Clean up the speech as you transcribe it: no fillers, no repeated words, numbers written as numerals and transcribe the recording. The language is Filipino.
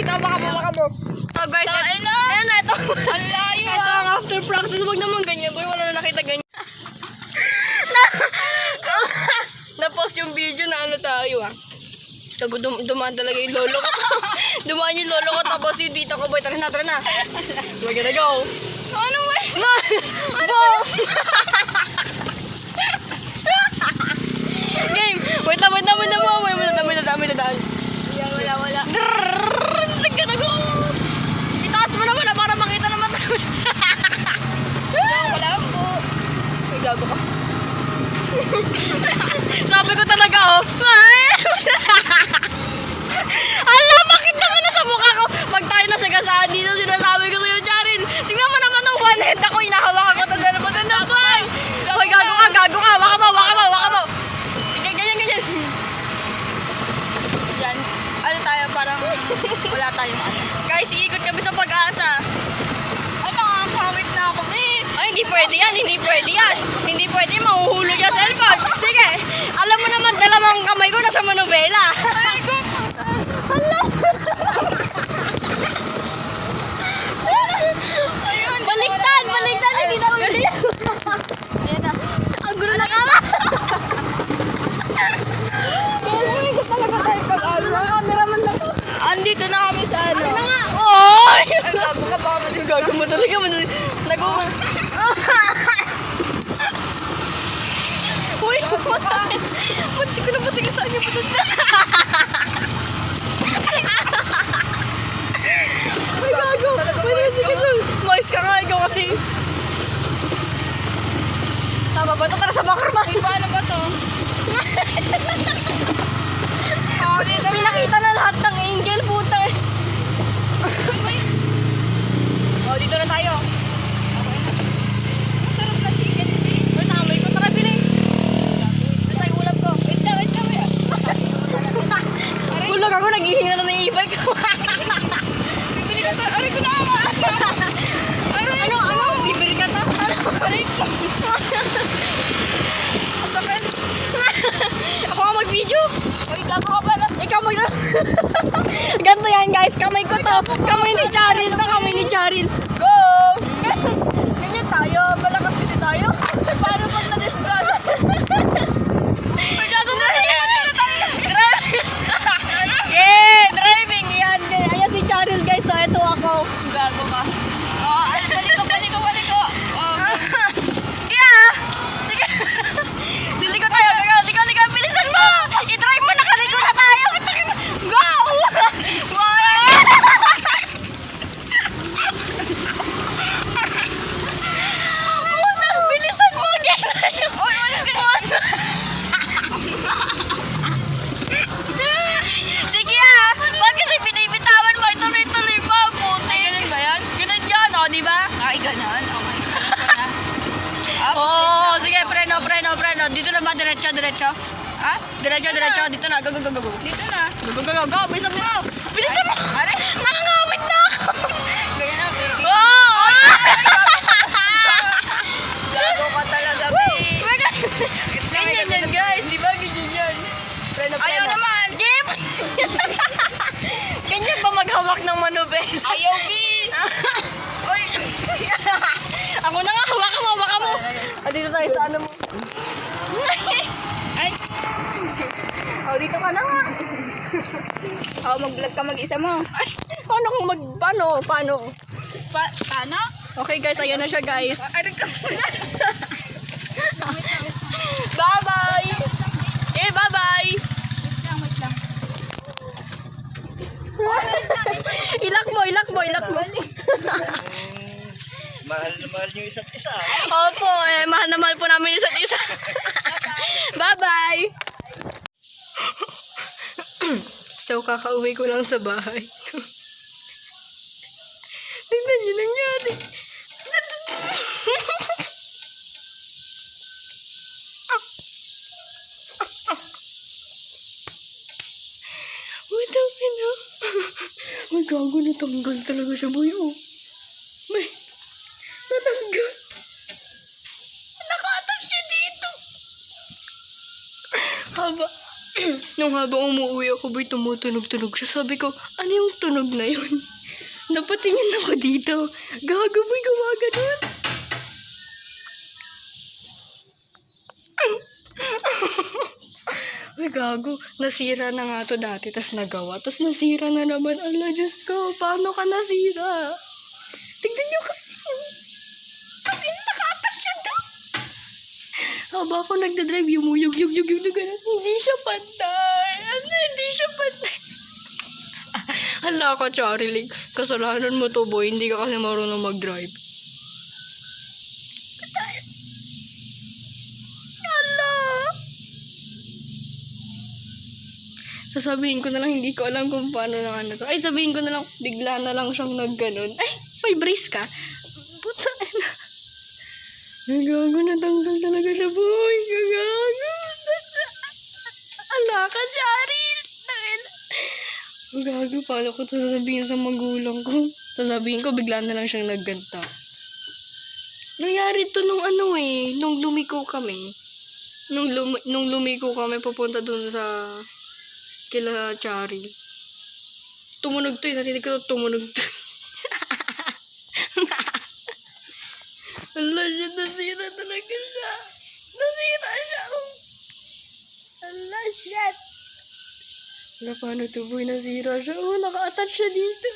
Ito, baka mo. So guys, ayan na, ito. Ang layo Ito ang after practice. Huwag naman ganyan, boy. Wala na nakita ganyan. Na-post yung video na ano tayo, ah. Dumaan talaga yung lolo ko. Dumaan yung lolo ko, tapos yung dito ko, boy. Tara na. We're gonna go. Ano ba? Boom! Game! Wait lang. May nadaan. Wala. Nagkanago! Itaas mo naman para makita naman tayo. Wala po. Ay, gago ka. Sabi ko talaga, oh. Ay! Ala, bakit naman nasa mukha ko? Pag tayo nasagasaan dito, sinasabi ko sa'yo, Jarin. Tingnan mo naman ang one hand ako, inahawakan ko. Tanda mo, boy. Hoy, gago ka. Waka mo. Ganyan. Yan. Ano tayo, parang wala tayong ano. Guys, iikot kami sa Pag-asa. Ano, ang pangit na ako, eh. Ay, hindi pwede yan. Hindi pwede, mahuhulog yung cellphone. Sige, alam mo naman, dalawang kamay ko nasa manubela. Ay, ko. Hala! Ayun. Baliktad, hindi na uli. Yan na. Ang gulo na kama. Kaya ko talaga tayo pag-asa. Ang cameraman na to. Andito na kami sa ano. Ano nga? Oy! Ay, sabi ka baka madis. Gago mo talaga. Nag-uman. Uy! Munti ko na masigasaan yung putot na. Ay, gago. Sige to. Mais ka nga. Ikaw kasi. Tama ba ito? Tara sa bakar ba? Ay, paano ba to? Pinakita na lahat ng angle, puta eh. Oh, dito na tayo. Sarap na chicken, eh. Uy, nakamay ko. Tara, pili. Ito yung ulam ko. Wait lang. Bulog ako, naghihinga na ng e-bike. Bibili ka to. Aray ko na ako. Aray ko. Bibili ka ta? Aray ko. Masakit. Ako nga mag-video. Uy, gago ka pala. Ikaw Ganto yan, guys. Kamay ko to. Kamay ni Charil. Go! Ganyan tayo. Malakas kasi tayo. Paano pag na-discrash? Uy, gago na. Driving. Yan. Ayan si Charil, guys. So, ito ako. Gago ka. Oo, balik ko. Yeah! Sige. Liliko tayo. Liliko. Bilisan mo! I-drive mo. Nakaliko na tayo. Go! Bilisan mo. Uy, ulis ka. Sige ah. Bakit kasi pinibitawan mo? Tuloy-tuloy pa. Puti. Ay, ganun ba yan? Ganun yan, o, di ba? Ay, ganun. Okay. Oo, sige, preno. Dito na ba? Diretso. Ha? Diretso. Dito na. Go. Dito na. Go. Bilisan mo. Bilisan mo. Aray. Nangangamit na ako. Ganyan na, baby. Oh! Gago ka talaga, baby. Ganyan yan, guys. Di ba? Ganyan yan. Preno. Ayaw naman. Gip! Ganyan ba maghawak ng manubela? Ayaw, B. Uy. Ako na nga, hawakan mo. Dito tayo sa ano mo. Ay. Dito ka na nga. Mag-vlog ka mag-isa mo. Ay, paano? Paano? Okay guys, ayan na siya guys. Aray ka. Bye-bye! Bye-bye! Wait lang. Ilak mo. Mahal na mahal niyo isa't isa. Opo, mahal na mahal po namin isa't isa. Bye-bye! So, kakauwi ko lang sa bahay. Tingnan niyo nangyari. Wait a minute. Ay, gago, natanggal talaga siya, boy. Oh. May, natanggal. Naka-attach siya dito. Haba. Nung habang umuwi ako, boy, tumutunog-tunog siya. Sabi ko, ano yung tunog na yun? Napatingin ako dito. Gago, boy, gumaganon. Ay, gago. Nasira na nga to dati, tas nagawa. Tas nasira na naman. Ala, Diyos ko, paano ka nasira? Tignan niyo kasi. Kami, nakaapat siya doon. Haba ako nagdadrive, yumuyog-yug-yug na gano'n. Hindi siya pantay. Ano, hindi siya pantay. Hala ka, Charilig. Kasalanan mo to, boy. Hindi ka kasi marunong mag-drive. Hala. Sasabihin ko na lang, hindi ko alam kung paano na ano to. Ay, sabihin ko na lang, bigla na lang siyang nagganon. Ay, may brace ka? Puta na. Nagago, natanggal talaga siya, boy. Nagago. Ala ka, Charil. Nagago, paano ko ito sasabihin sa magulang ko? Sasabihin ko, bigla na lang siyang nagganta. Nangyari to nung ano eh, nung lumiko kami. Nung lumiko kami, papunta dun sa kila Charil. Tumunog to eh, narinig ko tumunog to. Ala siya, nasira talaga siya. Nasira siya. Ala, shit. Ala, paano to, boy? Nasira siya. Oh, naka-attach siya dito.